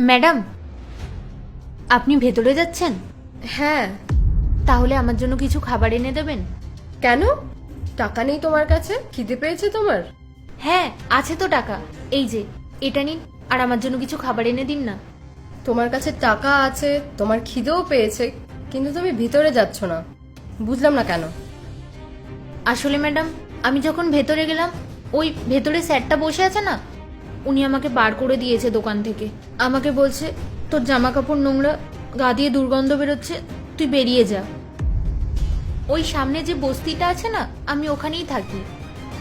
Madam, আপনি ভেতরে যাচ্ছেন? হ্যাঁ। তাহলে আমার জন্য কিছু খাবার এনে দেবেন? কেন? টাকা নেই তোমার কাছে? খিদে পেয়েছে তোমার? হ্যাঁ, আছে তো টাকা। এই যে এটা নিন, আর আমার জন্য কিছু খাবার এনে দিন না। তোমার কাছে টাকা আছে, তোমার খিদেও পেয়েছে, কিন্তু তুমি ভিতরে যাচ্ছ না। বুঝলাম না কেন। আসলে ম্যাডাম, আমি যখন ভেতরে গেলাম, ওই ভেতরে স্যারটা বসে আছে না, উনি আমাকে বার করে দিয়েছে দোকান থেকে। আমাকে বলছে, তোর জামা কাপড় নোংরা, গা দিয়ে দুর্গন্ধ বেরোচ্ছে, তুই বেরিয়ে যা। ওই সামনে যে বস্তিটা আছে না, আমি ওখানেই থাকি।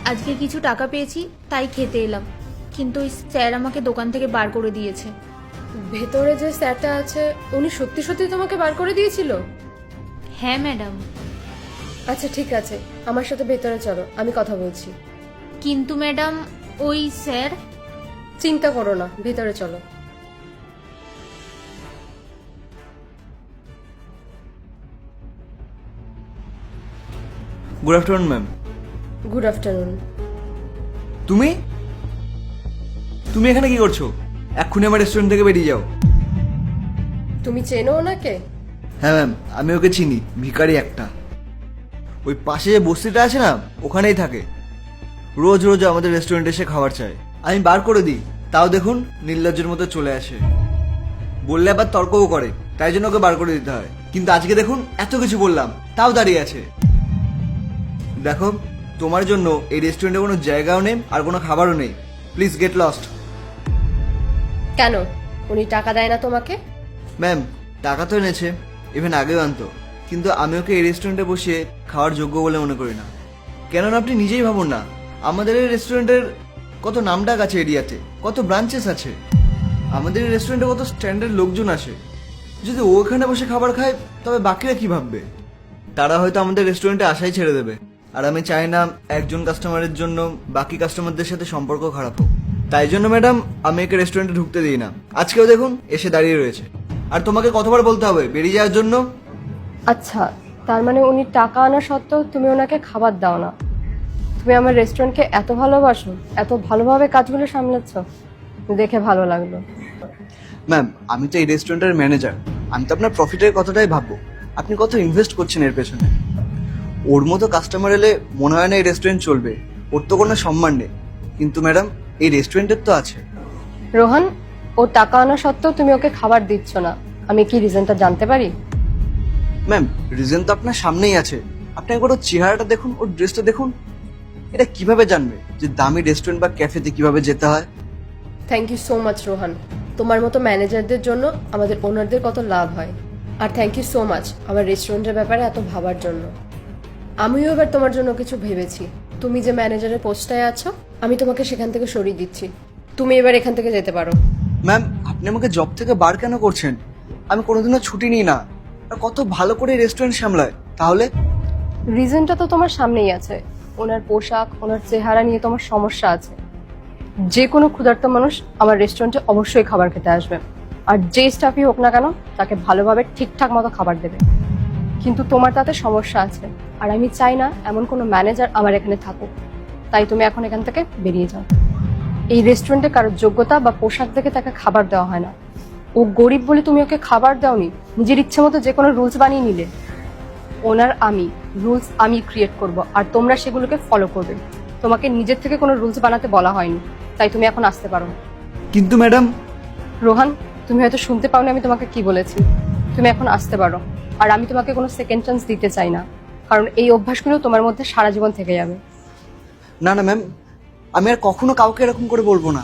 আজকে কিছু টাকা পেয়েছি, তাই খেতে এলাম, কিন্তু ওই স্যার আমাকে দোকান থেকে বার করে দিয়েছে। ভেতরে যে স্যারটা আছে উনি সত্যি সত্যি তোমাকে বার করে দিয়েছিল? হ্যাঁ ম্যাডাম। আচ্ছা ঠিক আছে, আমার সাথে ভেতরে চলো, আমি কথা বলছি। কিন্তু ম্যাডাম, ওই স্যার। চিন্তা করো না, ভেতরে চলো। Good afternoon ma'am. Good afternoon. তুমি তুমি এখানে কি করছো? এক্ষুনি আমার রেস্টুরেন্ট থেকে বেরিয়ে যাও। তুমি চেনো ওনাকে? হ্যাঁ ম্যাম, আমি ওকে চিনি, ভিখারি একটা। ওই পাশে যে বস্তিটা আছে না, ওখানেই থাকে। রোজ রোজ আমাদের রেস্টুরেন্টে এসে খাবার চায়, আমি বার করে দিই, তাও দেখুন নির্লজ্জের মতো চলে আসে। বললে আবার তর্কও করে, তাই জন্য ওকে বার করে দিতে হয়। কিন্তু আজকে দেখুন এত কিছু বললাম, তাও দাঁড়িয়ে আছে। দেখো, তোমার জন্য এই রেস্টুরেন্টে কোনো জায়গাও নেই আর কোনো খাবারও নেই। Please get lost. কেন? উনি টাকা দেয় না তোমাকে? ম্যাম, টাকা তো এনেছে, ইভেন আগেও আনতো, কিন্তু আমি ওকে এই রেস্টুরেন্টে বসিয়ে খাওয়ার যোগ্য বলে মনে করি না। কেননা আপনি নিজেই ভাবুন না, আমাদের এই রেস্টুরেন্টের কত নামডাক আছে এরিয়াতে, কত ব্রাঞ্চেস আছে, আমাদের এই রেস্টুরেন্টে কত স্ট্যান্ডার্ড লোকজন আসে। যদি ও ওখানে বসে খাবার খায়, তবে বাকিরা কি ভাববে? তারা হয়তো আমাদের রেস্টুরেন্টে আসাই ছেড়ে দেবে। আর আমি চাই না একজন কাস্টমারের জন্য বাকি কাস্টমারদের সাথে সম্পর্ক খারাপ হোক। তাই জন্য ম্যাডাম, আমি একে রেস্টুরেন্টে ঢুকতে দিই না। আজকেও দেখুন এসে দাঁড়িয়ে রয়েছে। আর তোমাকে কতবার বলতে হবে বেরিয়ে যাওয়ার জন্য? আচ্ছা, তার মানে উনি টাকা আনা সত্ত্বেও তুমি ওনাকে খাবার দাও না? তুমি আমার রেস্টুরেন্টকে এত ভালোবাসো, এত ভালোভাবে কাজগুলো সামলাচ্ছ, দেখে ভালো লাগলো। ম্যাম, আমি তো এই রেস্টুরেন্টের ম্যানেজার, আমি তো আপনার প্রফিটের কথাটাই ভাববো। আপনি কত ইনভেস্ট করছেন এর পেছনে। ওর মতো কাস্টমার এলে মনে হয় না এই রেস্টুরেন্ট চলবে। ওর তো কোনো সম্মান নেই, কিন্তু ম্যাডাম এই রেস্টুরেন্টের তো আছে। রোহন, ও টাকা আনা সত্ত্বেও তুমি ওকে খাবার দিচ্ছ না, আমি কি রিজনটা জানতে পারি? ম্যাম, রিজন তো আপনার সামনেই আছে। আপনি একবার ওর চেহারাটা দেখুন, ওর ড্রেসটা দেখুন। এটা কিভাবে জানবে যে দামি রেস্টুরেন্ট বা ক্যাফেতে কিভাবে যেতে হয়? Thank you so much Rohan, তোমার মতো ম্যানেজারদের জন্য আমাদের ওনারদের কত লাভ হয়। আর থ্যাংক ইউ সো মাচ আমার রেস্টুরেন্টের ব্যাপারে এত ভাবার জন্য। আমিও এবার তোমার জন্য কিছু ভেবেছি। তুমি যে ম্যানেজারের পোস্টটায় আছো, আমি তোমাকে সেখান থেকে সরিয়ে দিচ্ছি। তুমি এবার এখান থেকে যেতে পারো। ম্যাম, আপনি আমাকে জব থেকে বার কেন করছেন? আমি কোনোদিনও ছুটি নিই না, আর কত ভালো করে রেস্টুরেন্ট সামলায়। তাহলে রিজনটা তো তোমার সামনেই আছে। ওনার পোশাক, ওনার চেহারা নিয়ে তোমার সমস্যা আছে। যে কোনো ক্ষুধার্ত মানুষ আমার রেস্টুরেন্টে অবশ্যই খাবার খেতে আসবে, আর যে স্টাফই হোক না কেন তাকে ভালোভাবে ঠিকঠাক মতো খাবার দেবে। কিন্তু তোমার তাতে সমস্যা আছে, আর আমি চাই না এমন কোনো ম্যানেজার আমার এখানে থাকুক। তাই তুমি এখন এখান থেকে বেরিয়ে যাও। এই রেস্টুরেন্টে কারোর যোগ্যতা বা পোশাক দেখে তাকে খাবার দেওয়া হয় না। ও গরিব বলে তুমি ওকে খাবার দাওনি, নিজের ইচ্ছে মতো যে কোনো রুলস বানিয়ে নিলে। ওনার আমি, রুলস আমি ক্রিয়েট করব, আর তোমরা সেগুলোকে ফলো করবে। তোমাকে নিজের থেকে কোনো রুলস বানাতে বলা হয়নি, তাই তুমি এখন আসতে পারো। কিন্তু ম্যাডাম। রোহান, তুমি হয়তো শুনতে পাওনি আমি তোমাকে কি বলেছি। তুমি এখন আসতে পারো, আর আমি তোমাকে কোনো সেকেন্ড চান্স দিতে চাই না, কারণ এই অভ্যাসগুলো তোমার মধ্যে সারা জীবন থেকে যাবে। না না ম্যাম, আমি আর কখনো কাউকে এরকম করে বলবো না।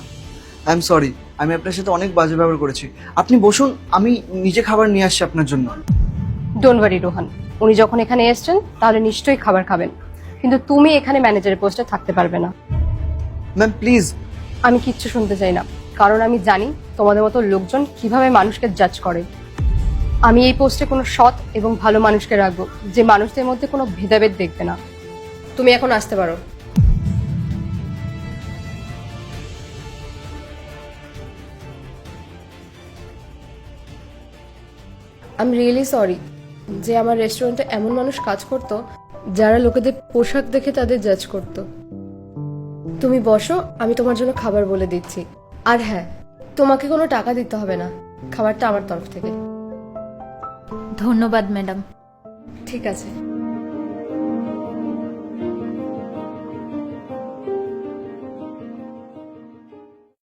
আই এম সরি, আমি আপনার সাথে অনেক বাজে ব্যবহার করেছি। আপনি বসুন, আমি নিজে খাবার নিয়ে আসছি আপনার জন্য। ডোন্ট ওয়ারি রোহান, উনি যখন এখানে এসেছেন তাহলে নিশ্চয়ই খাবার খাবেন, কিন্তু তুমি এখানে ম্যানেজারের পোস্টে থাকতে পারবে না। Ma'am please. আমি কিচ্ছু শুনতে চাই না, কারণ আমি জানি তোমাদের মতো লোকজন কিভাবে মানুষকে জাজ করে। আমি এই পোস্টে কোনো সৎ এবং ভালো মানুষকে রাখবো, যে মানুষদের মধ্যে কোনো ভেদাভেদ দেখবে না। তুমি এখন আসতে পারো। আই এম রিয়েলি সরি যে আমার রেস্টুরেন্টে এমন মানুষ কাজ করতো যারা লোকেদের পোশাক দেখে তাদের জাজ করতো। তুমি বসো, আমি তোমার জন্য খাবার বলে দিচ্ছি। আর হ্যাঁ, তোমাকে কোনো টাকা দিতে হবে না, খাবারটা আমার তরফ থেকে। ধন্যবাদ ম্যাডাম। ঠিক আছে।